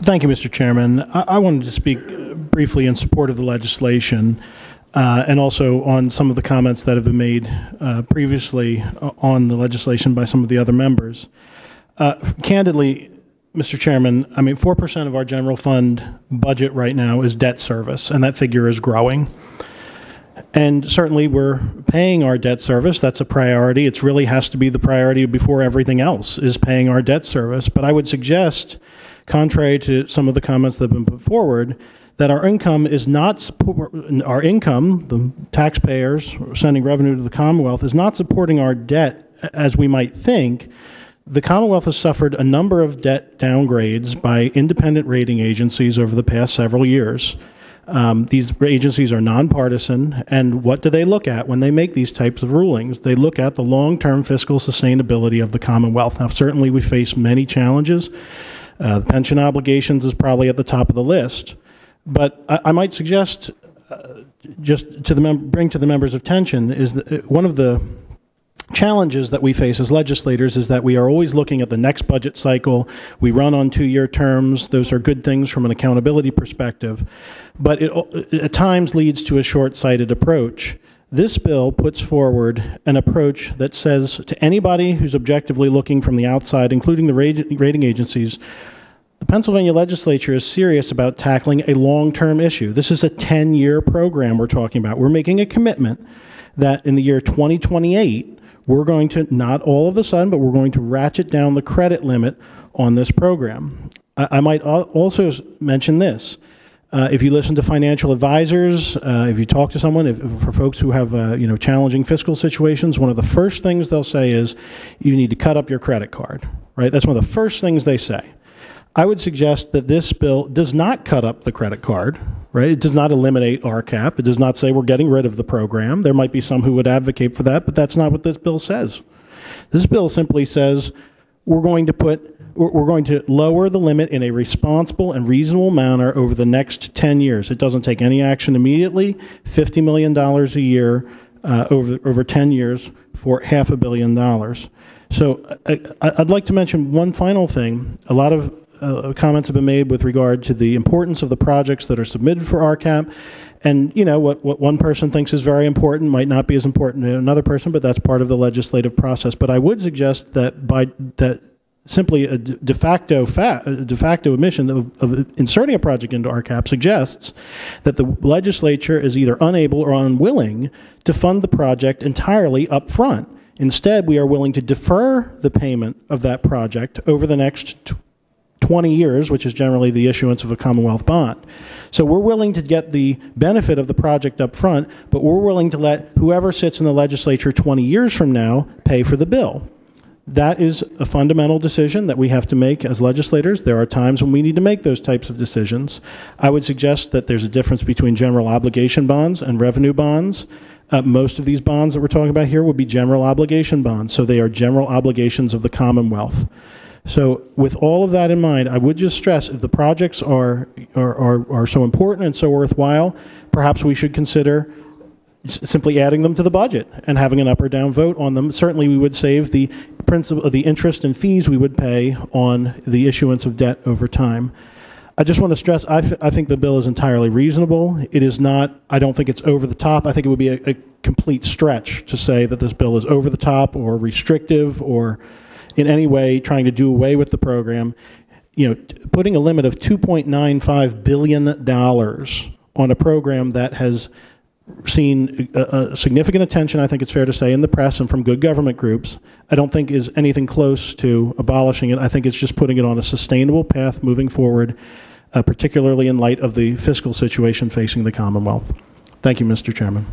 Thank you, Mr. Chairman. I wanted to speak briefly in support of the legislation and also on some of the comments that have been made previously on the legislation by some of the other members. Candidly, Mr. Chairman, I mean, 4% of our general fund budget right now is debt service, and that figure is growing. And certainly we're paying our debt service. That's a priority. It really has to be the priority before everything else is paying our debt service. But I would suggest, contrary to some of the comments that have been put forward, that our income is not, the taxpayers sending revenue to the Commonwealth, is not supporting our debt as we might think. The Commonwealth has suffered a number of debt downgrades by independent rating agencies over the past several years. These agencies are nonpartisan, and what do they look at when they make these types of rulings? They look at the long-term fiscal sustainability of the Commonwealth. Now, certainly we face many challenges. The pension obligations is probably at the top of the list. But I might suggest, just to bring to the members' attention, is that one of the challenges that we face as legislators is that we are always looking at the next budget cycle. We run on 2-year terms. Those are good things from an accountability perspective. But it at times leads to a short-sighted approach. This bill puts forward an approach that says to anybody who's objectively looking from the outside, including the rating agencies, the Pennsylvania legislature is serious about tackling a long-term issue. This is a 10-year program we're talking about. We're making a commitment that in the year 2028, we're going to, not all of a sudden, but we're going to ratchet down the credit limit on this program. I might also mention this. If you listen to financial advisors, if you talk to someone, for folks who have challenging fiscal situations, one of the first things they'll say is, you need to cut up your credit card, right? That's one of the first things they say. I would suggest that this bill does not cut up the credit card, right? It does not eliminate RCAP. It does not say we're getting rid of the program. There might be some who would advocate for that, but that's not what this bill says. This bill simply says we're going to lower the limit in a responsible and reasonable manner over the next 10 years. It doesn't take any action immediately. $50 million a year over 10 years for $500 million. So I'd like to mention one final thing. A lot of comments have been made with regard to the importance of the projects that are submitted for RCAP. And, you know, what one person thinks is very important might not be as important to another person, but that's part of the legislative process. But I would suggest that simply a de facto admission of inserting a project into RCAP suggests that the legislature is either unable or unwilling to fund the project entirely up front. Instead, we are willing to defer the payment of that project over the next 20 years, which is generally the issuance of a Commonwealth bond. So we're willing to get the benefit of the project up front, but we're willing to let whoever sits in the legislature 20 years from now pay for the bill. That is a fundamental decision that we have to make as legislators. There are times when we need to make those types of decisions. I would suggest that there's a difference between general obligation bonds and revenue bonds. Most of these bonds that we're talking about here would be general obligation bonds, so they are general obligations of the Commonwealth. So with all of that in mind, I would just stress, if the projects are so important and so worthwhile, perhaps we should consider simply adding them to the budget and having an up or down vote on them. Certainly we would save the principal, the interest and fees we would pay on the issuance of debt over time. I just want to stress, I think the bill is entirely reasonable. It is not, I don't think it's over the top. I think it would be a complete stretch to say that this bill is over the top or restrictive or in any way trying to do away with the program. You know, putting a limit of $2.95 billion on a program that has seen significant attention, I think it's fair to say, in the press and from good government groups, I don't think is anything close to abolishing it. I think it's just putting it on a sustainable path moving forward, particularly in light of the fiscal situation facing the Commonwealth. Thank you, Mr. Chairman.